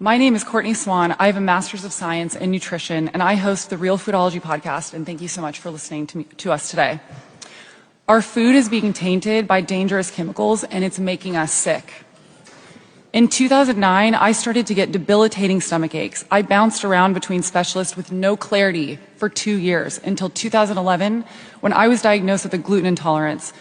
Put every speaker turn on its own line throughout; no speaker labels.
My name is Courtney Swan. I have a Master's of Science in Nutrition, and I host the Real Foodology podcast, and thank you so much for listening to us today. Our food is being tainted by dangerous chemicals, and it's making us sick. In 2009, I started to get debilitating stomach aches. I bounced around between specialists with no clarity for 2 years until 2011, when I was diagnosed with a gluten intolerance.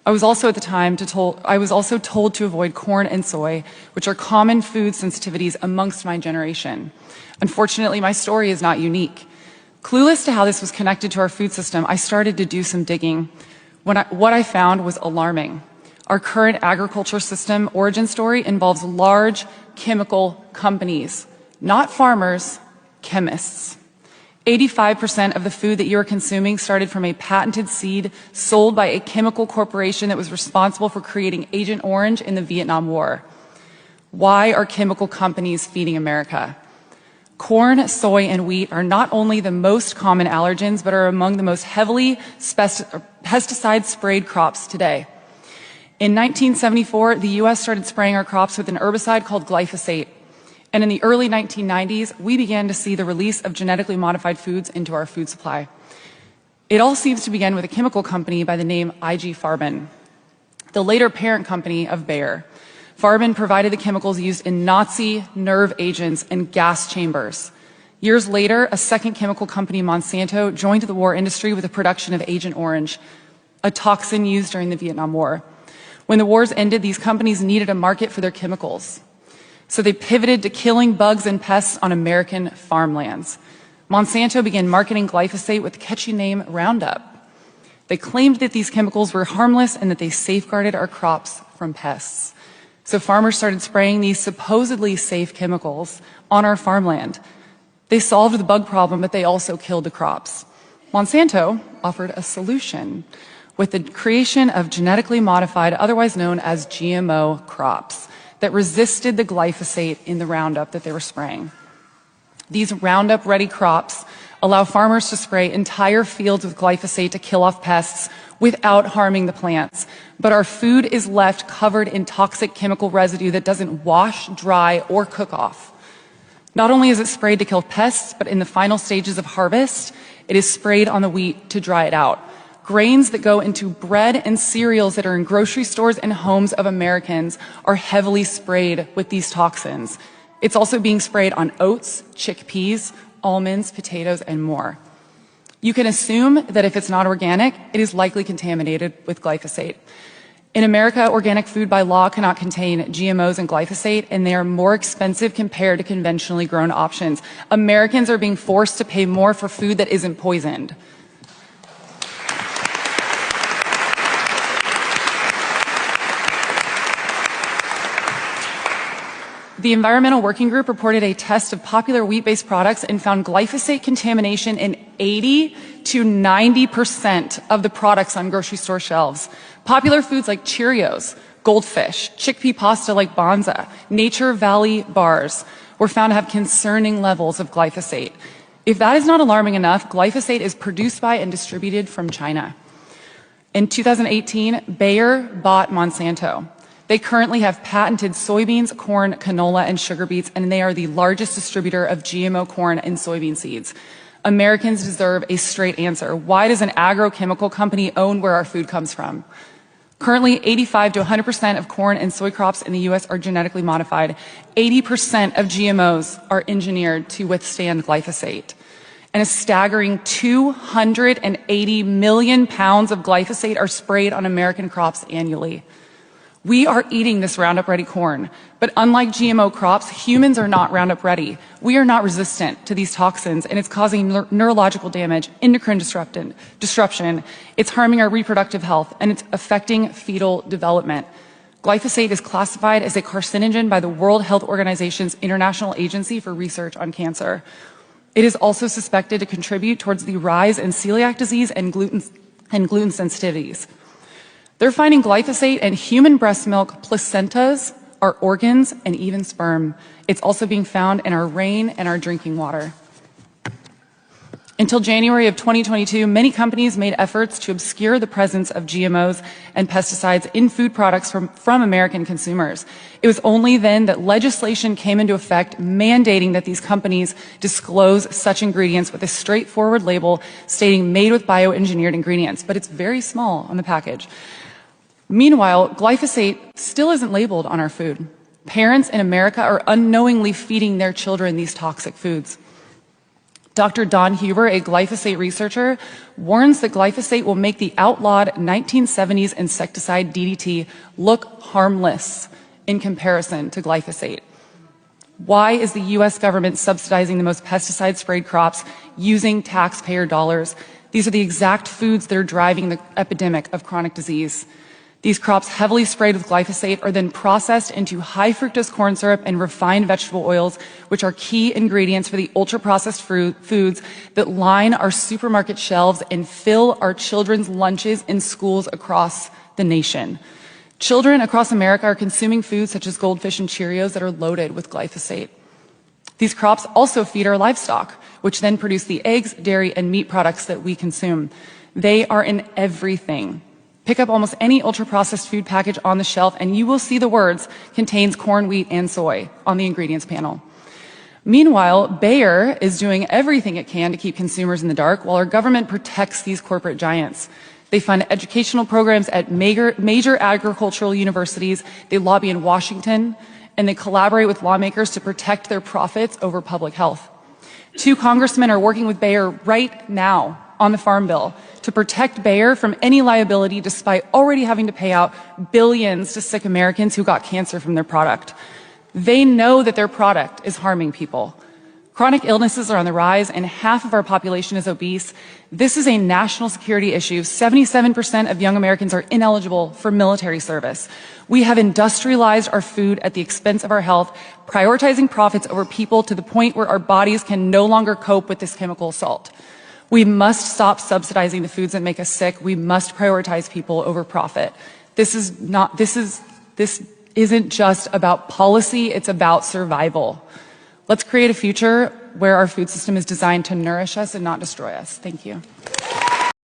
I was also told to avoid corn and soy, which are common food sensitivities amongst my generation. Unfortunately, my story is not unique. Clueless to how this was connected to our food system, I started to do some digging. What I found was alarming. Our current agriculture system origin story involves large chemical companies, not farmers, chemists. 85% of the food that you are consuming started from a patented seed sold by a chemical corporation that was responsible for creating Agent Orange in the Vietnam War. Why are chemical companies feeding America? Corn, soy, and wheat are not only the most common allergens, but are among the most heavily pesticide-sprayed crops today. In 1974, the U.S. started spraying our crops with an herbicide called glyphosate. And in the early 1990s, we began to see the release of genetically modified foods into our food supply. It all seems to begin with a chemical company by the name IG Farben, the later parent company of Bayer. Farben provided the chemicals used in Nazi nerve agents and gas chambers. Years later, a second chemical company, Monsanto, joined the war industry with the production of Agent Orange, a toxin used during the Vietnam War. When the wars ended, these companies needed a market for their chemicals. So they pivoted to killing bugs and pests on American farmlands. Monsanto began marketing glyphosate with the catchy name Roundup. They claimed that these chemicals were harmless and that they safeguarded our crops from pests. So farmers started spraying these supposedly safe chemicals on our farmland. They solved the bug problem, but they also killed the crops. Monsanto offered a solution with the creation of genetically modified, otherwise known as GMO crops, that resisted the glyphosate in the Roundup that they were spraying. These Roundup-ready crops allow farmers to spray entire fields with glyphosate to kill off pests without harming the plants. But our food is left covered in toxic chemical residue that doesn't wash, dry, or cook off. Not only is it sprayed to kill pests, but in the final stages of harvest, it is sprayed on the wheat to dry it out. Grains that go into bread and cereals that are in grocery stores and homes of Americans are heavily sprayed with these toxins. It's also being sprayed on oats, chickpeas, almonds, potatoes, and more. You can assume that if it's not organic, it is likely contaminated with glyphosate. In America, organic food by law cannot contain GMOs and glyphosate, and they are more expensive compared to conventionally grown options. Americans are being forced to pay more for food that isn't poisoned. The Environmental Working Group reported a test of popular wheat-based products and found glyphosate contamination in 80 to 90% of the products on grocery store shelves. Popular foods like Cheerios, Goldfish, chickpea pasta like Bonza, Nature Valley bars were found to have concerning levels of glyphosate. If that is not alarming enough, glyphosate is produced by and distributed from China. In 2018, Bayer bought Monsanto. They currently have patented soybeans, corn, canola, and sugar beets, and they are the largest distributor of GMO corn and soybean seeds. Americans deserve a straight answer. Why does an agrochemical company own where our food comes from? Currently, 85 to 100% of corn and soy crops in the U.S. are genetically modified. 80% of GMOs are engineered to withstand glyphosate. And a staggering 280 million pounds of glyphosate are sprayed on American crops annually. We are eating this Roundup-ready corn, but unlike GMO crops, humans are not Roundup-ready. We are not resistant to these toxins, and it's causing neurological damage, endocrine disruption. It's harming our reproductive health, and it's affecting fetal development. Glyphosate is classified as a carcinogen by the World Health Organization's International Agency for Research on Cancer. It is also suspected to contribute towards the rise in celiac disease and gluten sensitivities. They're finding glyphosate in human breast milk, placentas, our organs, and even sperm. It's also being found in our rain and our drinking water. Until January of 2022, many companies made efforts to obscure the presence of GMOs and pesticides in food products from American consumers. It was only then that legislation came into effect mandating that these companies disclose such ingredients with a straightforward label stating made with bioengineered ingredients, but it's very small on the package. Meanwhile, glyphosate still isn't labeled on our food. Parents in America are unknowingly feeding their children these toxic foods. Dr. Don Huber, a glyphosate researcher, warns that glyphosate will make the outlawed 1970s insecticide DDT look harmless in comparison to glyphosate. Why is the US government subsidizing the most pesticide-sprayed crops using taxpayer dollars? These are the exact foods that are driving the epidemic of chronic disease. These crops, heavily sprayed with glyphosate, are then processed into high fructose corn syrup and refined vegetable oils, which are key ingredients for the ultra-processed foods that line our supermarket shelves and fill our children's lunches in schools across the nation. Children across America are consuming foods such as Goldfish and Cheerios that are loaded with glyphosate. These crops also feed our livestock, which then produce the eggs, dairy, and meat products that we consume. They are in everything. Pick up almost any ultra-processed food package on the shelf and you will see the words contains corn, wheat, and soy on the ingredients panel. Meanwhile, Bayer is doing everything it can to keep consumers in the dark while our government protects these corporate giants. They fund educational programs at major agricultural universities, they lobby in Washington, and they collaborate with lawmakers to protect their profits over public health. 2 congressmen are working with Bayer right now on the Farm Bill to protect Bayer from any liability despite already having to pay out billions to sick Americans who got cancer from their product. They know that their product is harming people. Chronic illnesses are on the rise and half of our population is obese. This is a national security issue. 77% of young Americans are ineligible for military service. We have industrialized our food at the expense of our health, prioritizing profits over people to the point where our bodies can no longer cope with this chemical assault. We must stop subsidizing the foods that make us sick. We must prioritize people over profit. This isn't just about policy, it's about survival. Let's create a future where our food system is designed to nourish us and not destroy us. Thank you.